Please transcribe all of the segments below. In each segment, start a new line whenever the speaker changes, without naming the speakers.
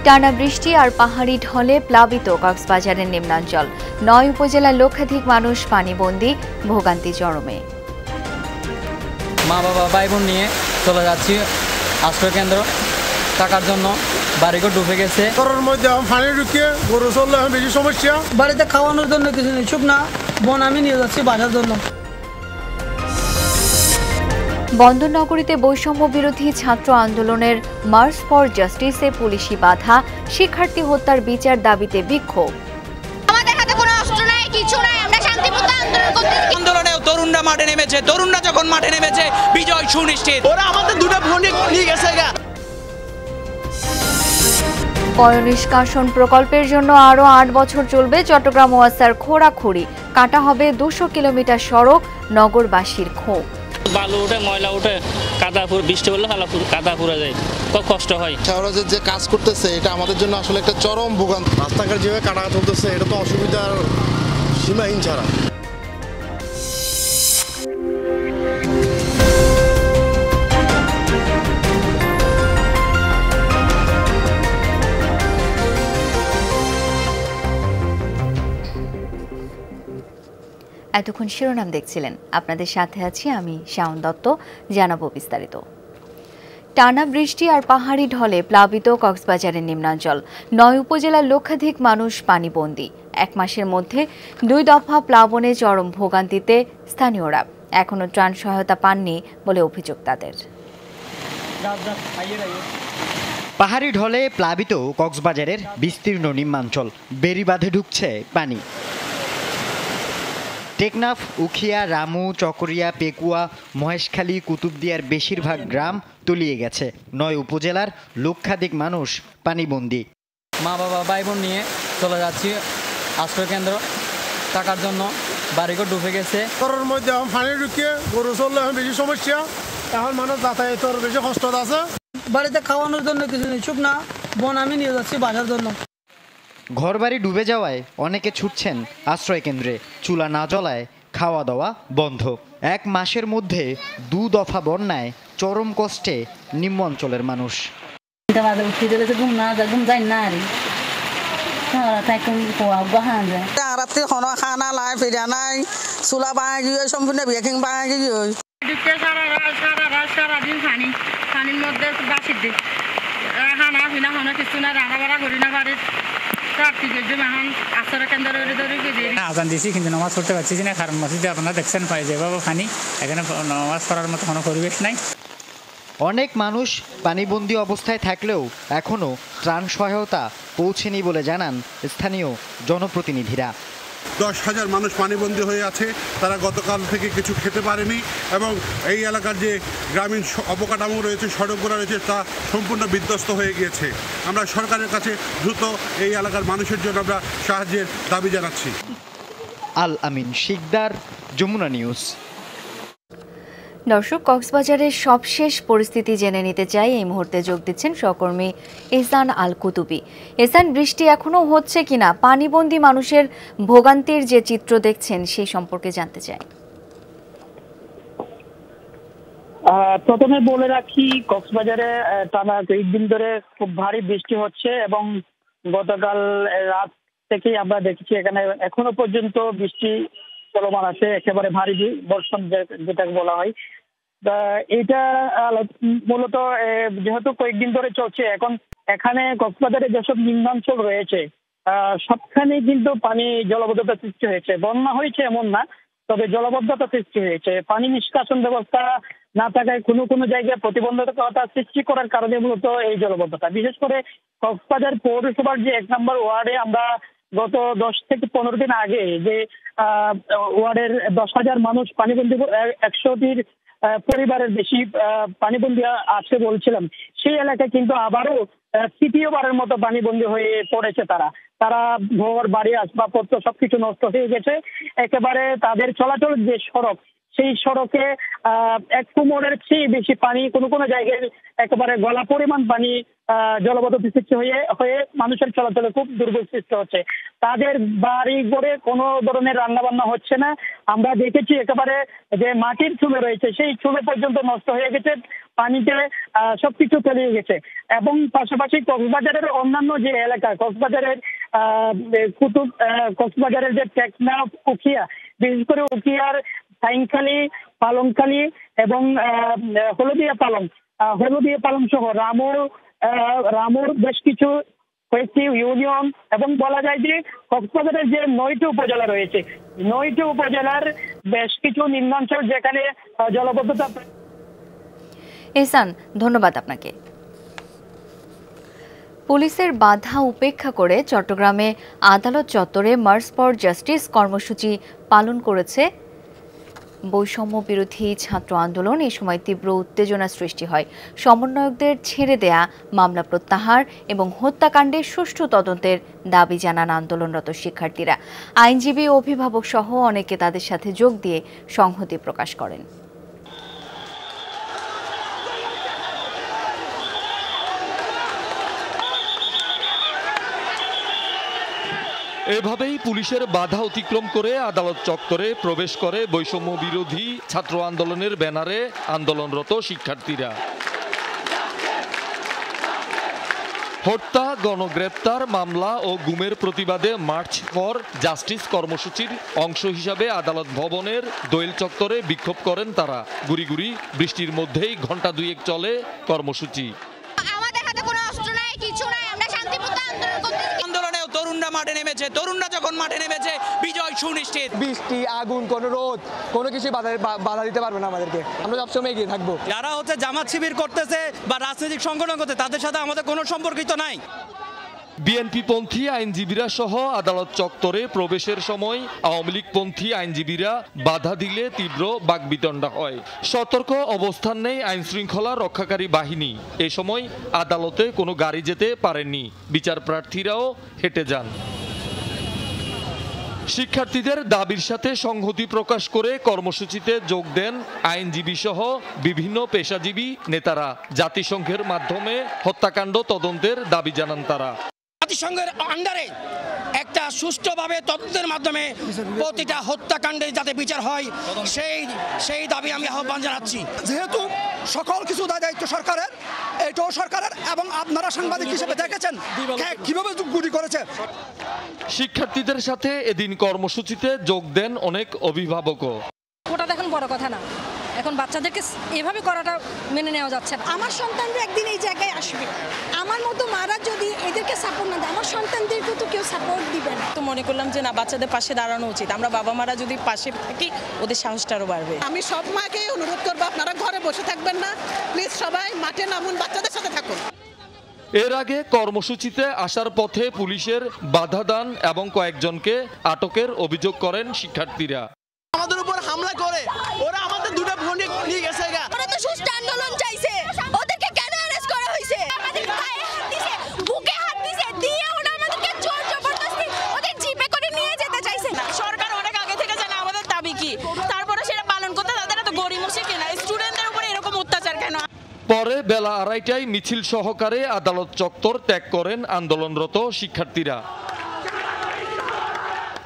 টানা বৃষ্টি আর পাহাড়ি ঢলে প্লাবিত কক্সবাজারের নিম্নাঞ্চল। ৯ উপজেলার লক্ষাধিক মানুষ পানিবন্দী, ভোগান্তি চরমে।
মা বাবা ভাই বোন নিয়ে চলে যাচ্ছি আশ্রয় কেন্দ্র থাকার জন্য। বাড়িঘর ডুবে গেছে।
ঘরের মধ্যে পানি ঢুকিয়ে গরু চললে বেশি সমস্যা।
বাড়িতে খাওয়ানোর জন্য কিছু নেই, শুকনা বন আমি নিয়ে যাচ্ছি বাসার জন্য।
বন্দরনগরীতে বৈষম্য বিরোধী ছাত্র আন্দোলনের মার্চ ফর জাস্টিসে পুলিশি বাধা, শিক্ষার্থী হত্যার বিচার দাবিতে বিক্ষোভ।
আমাদের হাতে কোনো অস্ত্র নাই, কিছু নাই, আমরা শান্তিপূর্ণ আন্দোলন করতেছি।
আন্দোলনে তরুণরা মাঠে নেমেছে, তরুণরা যখন মাঠে নেমেছে বিজয় সুনিশ্চিত।
ওরা আমাদের দুটো ফোনে নিয়ে গেছে।
পয়ঃনিষ্কাশন প্রকল্পের জন্য আরও ৮ বছর চলবে চট্টগ্রাম ওয়াসার খোঁড়াখুড়ি, কাটা হবে ২০০ কিলোমিটার সড়ক, নগরবাসীর ক্ষোভ।
বালু উঠে, ময়লা উঠে, বৃষ্টি হলে কাদা পুড়ে যায়, খুব কষ্ট হয়।
শহরে যে কাজ করতেছে এটা আমাদের জন্য আসলে একটা চরম ভোগান্তি।
রাস্তাঘাট যেভাবে কাটা চলতেছে এটা তো অসুবিধার সীমাহীন ছাড়া।
এতক্ষণ শিরোনাম দেখছিলেন, আপনাদের সাথে আছি আমি শাওন দত্ত। জানাবো বিস্তারিত। টানা বৃষ্টি আর পাহাড়ি ঢলে প্লাবিত কক্সবাজারের নিম্নাঞ্চল। ৯ উপজেলার লক্ষাধিক মানুষ পানিবন্দী। ১ মাসের মধ্যে ২ দফা প্লাবনে চরম ভোগান্তিতে স্থানীয়রা। এখনও ত্রাণ সহায়তা পাননি বলে অভিযোগ তাদের।
পাহাড়ি ঢলে প্লাবিত কক্সবাজারের বিস্তীর্ণ নিম্নাঞ্চল, বেড়িবাঁধে ঢুকছে পানি। টেকনাফ, উখিয়া, রামু, চকরিয়া, পেকুয়া, মহেশখালী, কুতুবদিয়ার বেশিরভাগ গ্রাম তলিয়ে গেছে। ৯ উপজেলার লক্ষাধিক মানুষ পানিবন্দী।
মা বাবা ভাই বোন নিয়ে চলে যাচ্ছি আশ্রয় কেন্দ্র থাকার জন্য। বাড়িঘর ডুবে গেছে।
ঘরের মধ্যে পানি ঢুকিয়ে গরু চললে বেশি সমস্যা। এখন মানুষ যাতায়াতের বেশি কষ্ট আছে।
বাড়িতে খাওয়ানোর জন্য কিছু নেই, শুকনা বন আমি নিয়ে যাচ্ছি বাসার জন্য।
ঘরবাড়ি ডুবে যাওয়ায় অনেকে ছুটছেন আশ্রয় কেন্দ্রে। চুলা না জ্বলায় খাওয়া দাওয়া বন্ধ। ১ মাসের মধ্যে ২ দফা বন্যায় চরম কষ্টে নিম্ন অঞ্চলের মানুষ।
পানির মধ্যে বাসির দিক খানা পিনা হনা কিছু না, রান্না বাড়া করি না পারে।
আজান দিয়েছি কিন্তু নামাজ পড়তে পারছি না, কারণ মসজিদে আপনারা দেখছেন পাই যেভাবে পানি, এখানে নামাজ পড়ার মতো কোনো পরিবেশ নাই।
অনেক মানুষ পানিবন্দী অবস্থায় থাকলেও এখনও ত্রাণ সহায়তা পৌঁছেনি বলে জানান স্থানীয় জনপ্রতিনিধিরা।
১০,০০০ মানুষ পানিবন্দী হয়ে আছে। তারা গতকাল থেকে কিছু খেতে পারেনি এবং এই এলাকার যে গ্রামীণ অবকাঠামো রয়েছে, সড়কগুলো রয়েছে, তা সম্পূর্ণ বিধ্বস্ত হয়ে গিয়েছে। আমরা সরকারের কাছে দ্রুত এই এলাকার মানুষের জন্য আমরা সাহায্যের দাবি জানাচ্ছি।
আল আমিন শিকদার, যমুনা নিউজ।
দর্শক, কক্সবাজারের সবশেষ পরিস্থিতি জেনে নিতে চাই। এই মুহূর্তে যোগ দিচ্ছেন সহকর্মী এহসান আল কুতুবি। এহসান, বৃষ্টি এখনো হচ্ছে কিনা, পানিবন্দী মানুষের ভোগান্তির যে চিত্র দেখছেন সেই সম্পর্কে জানতে চাই।
প্রথমে বলে রাখি, কক্সবাজারে টানা কয়েকদিন ধরে খুব ভারী বৃষ্টি হচ্ছে এবং গতকাল রাত থেকেই আমরা দেখেছি এখানে এখনো পর্যন্ত বৃষ্টি চলমান আছে, একেবারে ভারী বর্ষণ যেটাকে বলা হয়। এটা মূলত যেহেতু কয়েকদিন ধরে চলছে, এখন এখানে কক্সবাজারে যেসব নিম্নাঞ্চল রয়েছে সবখানে কিন্তু পানি জলবদ্ধতা সৃষ্টি হয়েছে। বন্যা হয়েছে এমন না, তবে জলবদ্ধতা সৃষ্টি হয়েছে। পানি নিষ্কাশন ব্যবস্থা না থাকায় কোনো কোনো জায়গায় প্রতিবন্ধকতা সৃষ্টি করার কারণে মূলত এই জলবদ্ধতা। বিশেষ করে কক্সবাজার পৌরসভার যে ১ নম্বর ওয়ার্ডে আমরা গত ১০ থেকে ১৫ দিন আগে যে ওয়ার্ডের ১০,০০০ মানুষ পানিবন্দী, ১০০টির পরিবারের বেশি পানিবন্দী আছে বলছিলাম, সেই এলাকায় কিন্তু আবারও তৃতীয়বারের মতো পানিবন্দী হয়ে পড়েছে। তারা ঘর বাড়ি আসবাবপত্র সবকিছু নষ্ট হয়ে গেছে। একেবারে তাদের চলাচল যে সড়ক, সেই সড়কে 1 কোমরের চেয়ে বেশি পানি, কোনো কোনো জায়গায় একেবারে গলা পরিমাণ পানি জলবদ্ধতা সৃষ্টি হয়ে মানুষের চলাচলে খুব দুর্ভোগ সৃষ্টি হচ্ছে। তাদের বাড়ি ঘরে কোনো ধরনের রান্না বান্না হচ্ছে না। আমরা দেখেছি একেবারে যে মাটির চুলে রয়েছে সেই চুলে পর্যন্ত নষ্ট হয়ে গেছে, পানিতে সবকিছু তলিয়ে গেছে। এবং পাশাপাশি কক্সবাজারের অন্যান্য যে এলাকা, কক্সবাজারের কক্সবাজারের যে টেকনাফ, উখিয়া, বিশেষ করে উখিয়ার সাইনখালী, পালংখালী এবং হলদিয়া পালং সহ রামুর বেশ কিছু কয়েকটি ইউনিয়ন এবং বলা যায় যে কক্সবাজারের যে 9টি উপজেলা রয়েছে, 9টি উপজেলার বেশ কিছু নিম্নাঞ্চল যেখানে জলবদ্ধতা।
এহসান, ধন্যবাদ আপনাকে। পুলিশের বাধা উপেক্ষা করে চট্টগ্রামে আদালত চত্বরে মার্চ ফর জাস্টিস কর্মসূচি পালন করেছে বৈষম্য বিরোধী ছাত্র আন্দোলন। এই সময় তীব্র উত্তেজনা সৃষ্টি হয়। সমন্বয়কদের ছেড়ে দেয়া, মামলা প্রত্যাহার এবং হত্যাকাণ্ডের সুষ্ঠু তদন্তের দাবি জানান আন্দোলনরত শিক্ষার্থীরা। আইনজীবী, অভিভাবক সহ অনেকে তাদের সাথে যোগ দিয়ে সংহতি প্রকাশ করেন।
এভাবেই পুলিশের বাধা অতিক্রম করে আদালত চত্বরে প্রবেশ করে বৈষম্য বিরোধী ছাত্র আন্দোলনের ব্যানারে আন্দোলনরত শিক্ষার্থীরা। হত্যা, গণগ্রেপ্তার, মামলা ও গুমের প্রতিবাদে মার্চ ফর জাস্টিস কর্মসূচির অংশ হিসাবে আদালত ভবনের দোয়েল চত্বরে বিক্ষোভ করেন তারা। গুড়ি গুড়ি বৃষ্টির মধ্যেই ঘণ্টা 2 চলে কর্মসূচি।
আমাদের হাতে কোনো অস্ত্র নাই, কিছু নাই, আমরা শান্তিপূর্ণ আন্দোলন করতেছি।
আন্দোলনেও তরুণরা মাঠে নেমেছে, তরুণরা যখন মাঠে নেমেছে বিজয় সুনিশ্চিত।
বৃষ্টি, আগুন, কোনো রোদ, কোনো কিছু বাধা দিতে পারবে না আমাদেরকে। আমরা সবসময় এগিয়ে থাকবো।
যারা জামাত শিবির করতেছে বা রাজনৈতিক সংগঠন করতে, তাদের সাথে আমাদের কোনো সম্পর্কিত নাই।
বিএনপিপন্থী আইনজীবীরা সহ আদালত চত্বরে প্রবেশের সময় আওয়ামী লীগপন্থী আইনজীবীরা বাধা দিলে তীব্র বাকবিতণ্ডা হয়। সতর্ক অবস্থান নেই আইনশৃঙ্খলা রক্ষাকারী বাহিনী। এ সময় আদালতে কোনো গাড়ি যেতে পারেননি, বিচার প্রার্থীরাও হেঁটে যান। শিক্ষার্থীদের দাবির সাথে সংহতি প্রকাশ করে কর্মসূচিতে যোগ দেন আইনজীবী সহ বিভিন্ন পেশাজীবী নেতারা। জাতিসংঘের মাধ্যমে হত্যাকাণ্ড তদন্তের দাবি জানান তারা।
জাতিসংঘের আন্ডারে একটা সুষ্ঠুভাবে তদন্তের মাধ্যমে প্রতিটা হত্যাকাণ্ডে যাতে বিচার হয়, সেই দাবি আমি আহ্বান জানাচ্ছি।
যেহেতু সকল কিছু দায়িত্ব সরকারের, এটাও সরকারের, এবং আপনারা সাংবাদিক হিসেবে দেখেছেন কিভাবে গুলি করেছে।
শিক্ষার্থীদের সাথে এদিন কর্মসূচিতে যোগ দেন অনেক অভিভাবকও।
ওটা দেখুন বড় কথা না, এখন বাচ্চাদেরকে এভাবে করাটা মেনে নেওয়া যাচ্ছে না। আমার সন্তানরা একদিন এই জায়গায় আসবে, আমার মতো মারা যদি এদেরকে সাপোর্ট না দেয়, আমার সন্তানদেরকে তো কেউ সাপোর্ট দিবে না।
তো মনে করলাম যে না, বাচ্চাদের পাশে দাঁড়ানো উচিত। আমরা বাবা মারা যদি পাশে থাকি, ওদের সাহসটা আরও বাড়বে।
আমি সব মাকে অনুরোধ করবো, আপনারা ঘরে বসে থাকবেন না, প্লিজ সবাই মাঠে নামুন, বাচ্চাদের সাথে থাকুন।
এর আগে কর্মসূচিতে আসার পথে পুলিশের বাধা দান এবং কয়েকজনকে আটকের অভিযোগ করেন শিক্ষার্থীরা।
আমাদের উপর হামলা করে ওরা আমাদের 2টা বোন নিয়ে গেছে।
ওরা তো সুষ্ঠু আন্দোলন চাইছে, ওদেরকে কেন অ্যারেস্ট করা হয়েছে? আমাদের গায়ে হাত দিছে, বুকে হাত দিছে, দিয়ে ওরা আমাদেরকে জোর জবরদস্তি ওদের জিপে করে নিয়ে যেতে চাইছে।
সরকার অনেক আগে থেকে জানে আমাদের দাবি কি, তারপরে সেটা পালন করতে তাদের এত গরিমসি কিনা, স্টুডেন্টদের উপরে এরকম অত্যাচার কেন?
পরে বেলা 2:30টায় মিছিল সহকারে আদালত চত্বর ত্যাগ করেন আন্দোলনরত শিক্ষার্থীরা।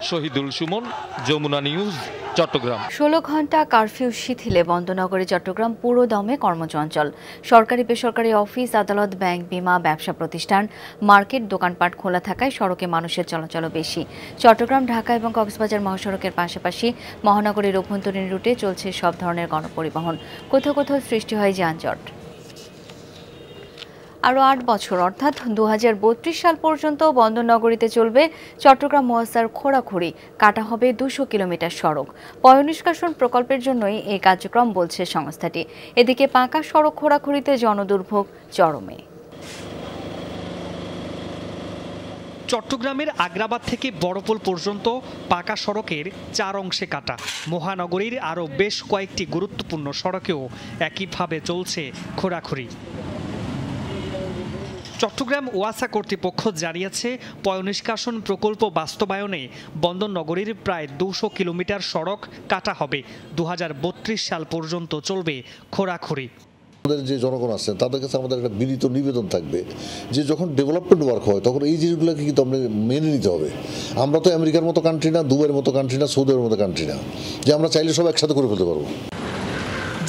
শহীদুল সুমন, যমুনা নিউজ, চট্টগ্রাম।
16 ঘন্টা কারফিউ শিথিলে বন্দনগরে চট্টগ্রাম পুরো দমে কর্মচঞ্চল। সরকারি বেসরকারি অফিস, আদালত, ব্যাংক, বিমা, ব্যবসা প্রতিষ্ঠান, মার্কেট, দোকানপাট খোলা থাকায় সড়কে মানুষের চলাচলও বেশি। চট্টগ্রাম, ঢাকা এবং কক্সবাজার মহাসড়কের পাশাপাশি মহানগরীর অভ্যন্তরীণ রুটে চলছে সব ধরনের গণপরিবহন। কোথাও কোথাও সৃষ্টি হয় যানজট। আরও 8 বছর অর্থাৎ 2032 সাল পর্যন্ত বন্দরনগরীতে চলবে চট্টগ্রাম মহাসার খোঁড়াখুড়ি, কাটা হবে 200 কিলোমিটার সড়ক। পয়ঃনিষ্কাশন প্রকল্পের জন্যই এই কার্যক্রম বলছে সংস্থাটি। এদিকে পাকা সড়ক খোঁড়াখুড়িতে জনদুর্ভোগ চরমে।
চট্টগ্রামের আগ্রাবাদ থেকে বড়পোল পর্যন্ত পাকা সড়কের 4 অংশে কাটা। মহানগরীর আরও বেশ কয়েকটি গুরুত্বপূর্ণ সড়কেও একইভাবে চলছে খোঁড়াখুড়ি। চট্টগ্রাম ওয়াসা কর্তৃপক্ষ জানিয়েছে পয়ঃনিষ্কাশন প্রকল্প বাস্তবায়নে বন্দর নগরীর প্রায় 200 কিলোমিটার সড়ক কাটা হবে। 2032 সাল পর্যন্ত চলবে খোঁড়াখুঁড়ি।
আমাদের যে জনগণ আছেন তাদের কাছে আমাদের একটা বিনীত নিবেদন থাকবে যে যখন ডেভেলপমেন্ট ওয়ার্ক হয় তখন এই জিনিসগুলোকে কিন্তু আমরা মেনে নিতে হবে। আমরা তো আমেরিকার মতো কান্ট্রি না, দুবাইয়ের মতো কান্ট্রি না, সৌদির মতো কান্ট্রি না যে আমরা চাইলে সব একসাথে করে ফেলতে পারবো।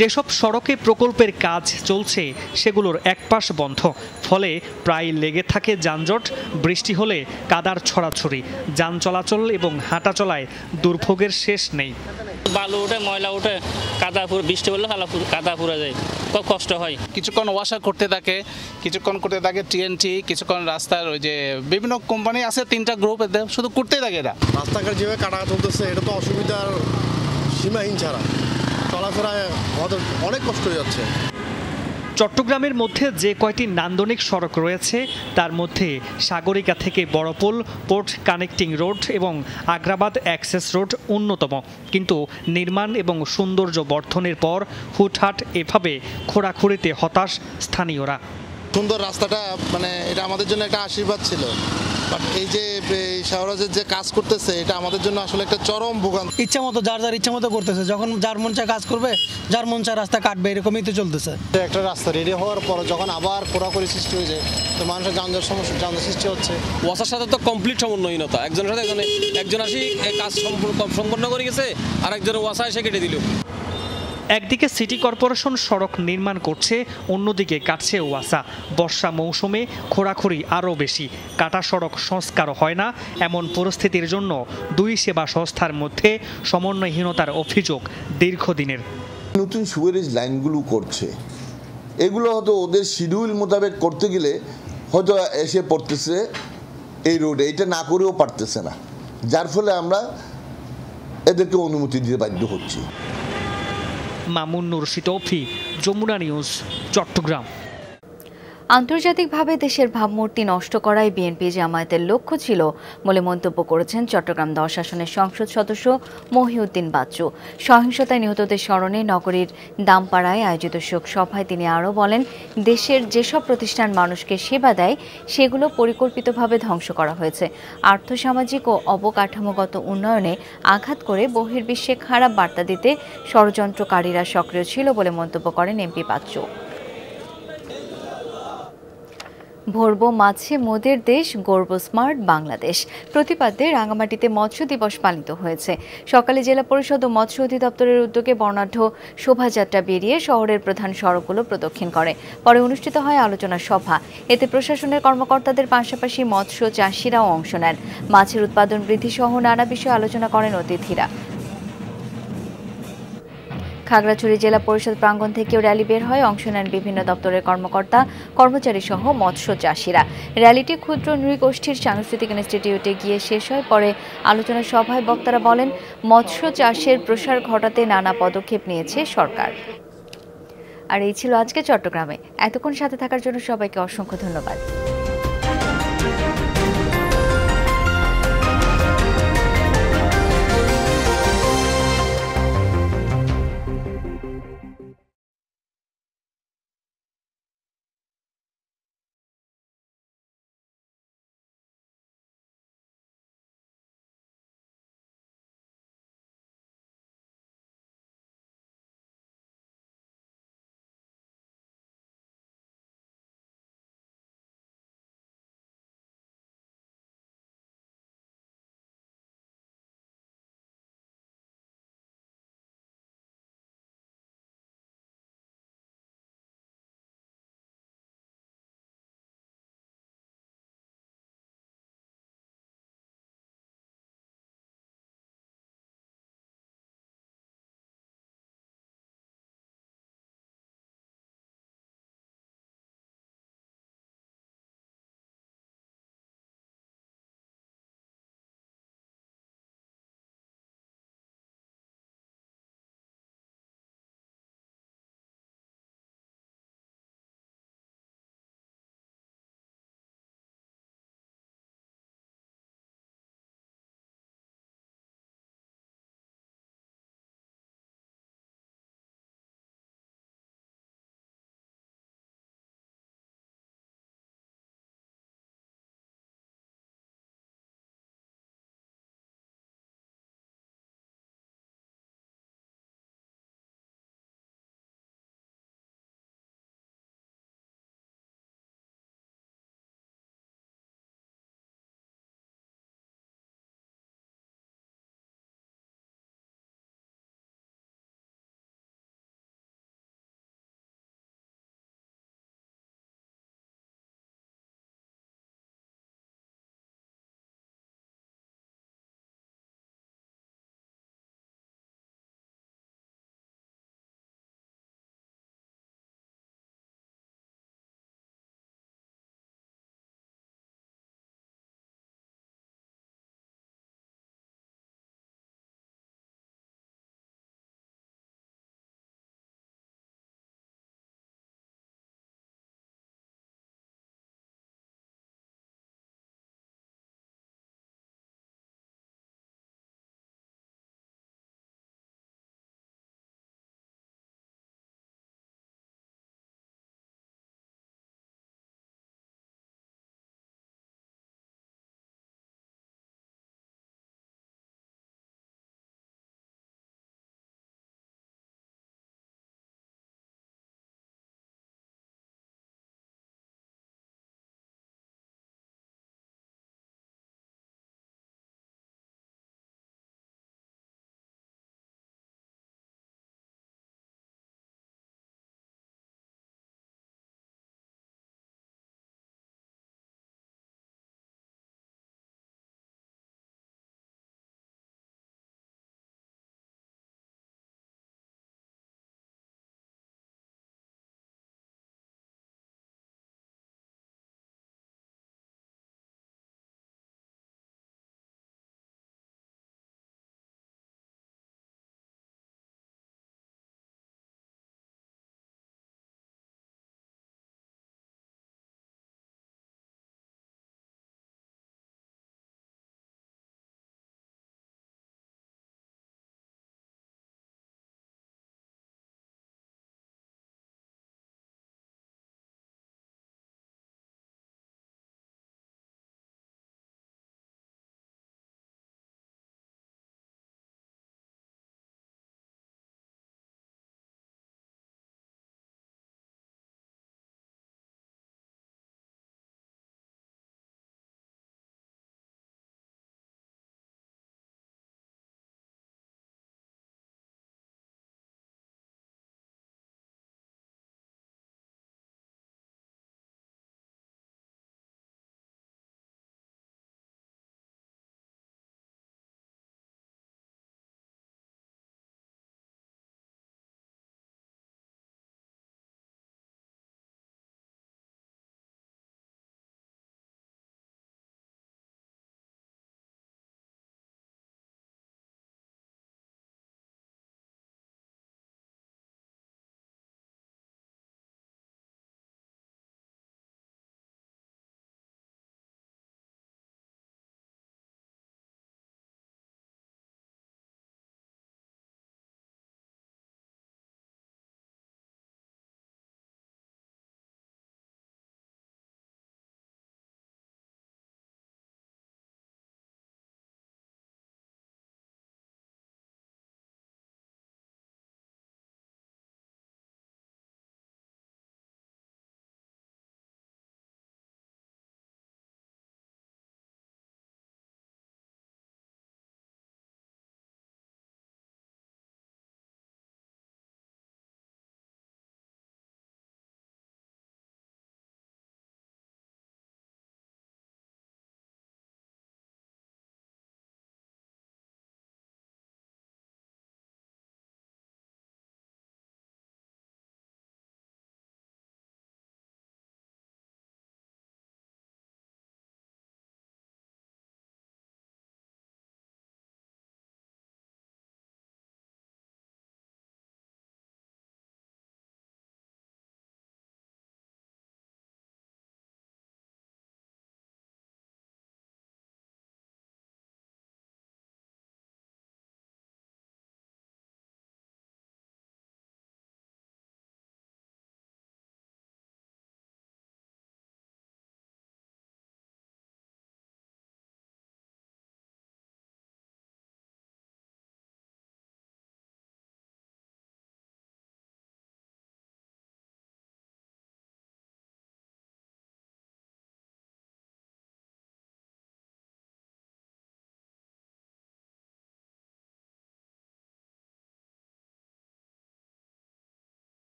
যেসব সড়কে প্রকল্পের কাজ চলছে সেগুলোর এক পাশ বন্ধ, ফলে প্রায় লেগে থাকে যানজট। বৃষ্টি হলে কাদার ছড়াছড়ি, যান চলাচল এবং হাঁটা চলায় দুর্ভোগের শেষ নেই।
বালু উঠে, ময়লা উঠে, কাদা পুরো বৃষ্টি হলে কাদা পুরো যায়, খুব কষ্ট হয়।
কিছুক্ষণ ওয়াশা করতে থাকে, কিছুক্ষণ করতে থাকে টিএনটি, কিছুক্ষণ রাস্তার ওই যে বিভিন্ন কোম্পানি আছে 3টা গ্রুপ, শুধু করতেই থাকে। এটা
রাস্তাঘাট যেভাবে কাটা চলতেছে এটা তো অসুবিধার সীমাহীন, ছাড়া চলাফেরায় আমাদের অনেক কষ্ট হয়ে যাচ্ছে।
চট্টগ্রামের মধ্যে যে কয়টি নান্দনিক সড়ক রয়েছে তার মধ্যে সাগরিকা থেকে বড়পোল, পোর্ট কানেক্টিং রোড এবং আগ্রাবাদ অ্যাক্সেস রোড অন্যতম। কিন্তু নির্মাণ এবং সৌন্দর্য বর্ধনের পর হুটহাট এভাবে খোঁড়াখুঁড়িতে হতাশ স্থানীয়রা।
সুন্দর রাস্তাটা মানে এটা আমাদের জন্য একটা আশীর্বাদ ছিল, বাট এই যে শাহরাজের যে কাজ করতেছে এটা আমাদের জন্য আসলে একটা চরম ভোগান্তি।
ইচ্ছা মতো যার ইচ্ছা মতো করতেছে, যখন যার মন চায় কাজ করবে, যার মন চায় রাস্তা কাটবে, এরকমই তো চলতেছে।
একটা রাস্তা রেডি হওয়ার পর যখন আবার খোঁড়াখুঁড়ি সৃষ্টি হয়ে যায় তো মানুষের যানজট সৃষ্টি হচ্ছে।
ওয়াসার সাথে তো কমপ্লিট সমন্বয়হীনতা, একজনের সাথে একজন আসি কাজ সম্পন্ন করে গেছে আর একজনের ওয়াসা এসে কেটে দিল।
একদিকে সিটি কর্পোরেশন সড়ক নির্মাণ করছে, অন্যদিকে কাটছে ওয়াসা। বর্ষা মৌসুমে খোঁড়াখুঁড়ি আরও বেশি, কাটা সড়ক সংস্কারও হয় না। এমন পরিস্থিতির জন্য দুই সেবা সংস্থার মধ্যে সমন্বয়হীনতার অভিযোগ দীর্ঘদিনের।
নতুন সুপারিশ লাইনগুলো করছে, এগুলো হয়তো ওদের শিডিউল মোতাবেক করতে গেলে হয়তো এসে পড়তেছে এই রোডে, এটা না করেও পারতেছে না, যার ফলে আমরা এদেরকে অনুমতি দিতে বাধ্য হচ্ছি।
মামুন নুরশি তৌফি, যমুনা নিউজ, চট্টগ্রাম।
আন্তর্জাতিকভাবে দেশের ভাবমূর্তি নষ্ট করাই বিএনপি জামায়াতের লক্ষ্য ছিল বলে মন্তব্য করেছেন চট্টগ্রাম 10 আসনের সংসদ সদস্য মহিউদ্দিন বাচ্চু। সহিংসতায় নিহতদের স্মরণে নগরীর দামপাড়ায় আয়োজিত শোক সভায় তিনি আরও বলেন, দেশের যেসব প্রতিষ্ঠান মানুষকে সেবা দেয় সেগুলো পরিকল্পিতভাবে ধ্বংস করা হয়েছে। আর্থসামাজিক ও অবকাঠামোগত উন্নয়নে আঘাত করে বহির্বিশ্বে খারাপ বার্তা দিতে ষড়যন্ত্রকারীরা সক্রিয় ছিল বলে মন্তব্য করেন এমপি বাচ্চু। ভরব মাছে মোদের দেশ, গর্ব স্মার্ট বাংলাদেশ প্রতিপাদ্যে রাঙামাটিতে মৎস্য দিবস পালিত হয়েছে। সকালে জেলা পরিষদ ও মৎস্য অধিদপ্তরের উদ্যোগে বর্ণাঢ্য শোভাযাত্রা বেরিয়ে শহরের প্রধান সড়কগুলো প্রদক্ষিণ করে। পরে অনুষ্ঠিত হয় আলোচনা সভা। এতে প্রশাসনের কর্মকর্তাদের পাশাপাশি মৎস্য চাষিরাও অংশ নেন। মাছের উৎপাদন বৃদ্ধি সহ নানা বিষয়ে আলোচনা করেন অতিথিরা। খাগড়াছড়ি জেলা পরিষদ প্রাঙ্গণ থেকেও র্যালি বের হয়, অংশ নেন বিভিন্ন দপ্তরের কর্মকর্তা কর্মচারী সহ মৎস্য চাষিরা। র্যালিটি ক্ষুদ্র নৃগোষ্ঠীর সাংস্কৃতিক ইনস্টিটিউটে গিয়ে শেষ হয়। পরে আলোচনা সভায় বক্তারা বলেন, মৎস্য চাষের প্রসার ঘটাতে নানা পদক্ষেপ নিয়েছে সরকার। আর এই ছিল আজকে চট্টগ্রামে। এতক্ষণ সাথে থাকার জন্য সবাইকে অসংখ্য ধন্যবাদ।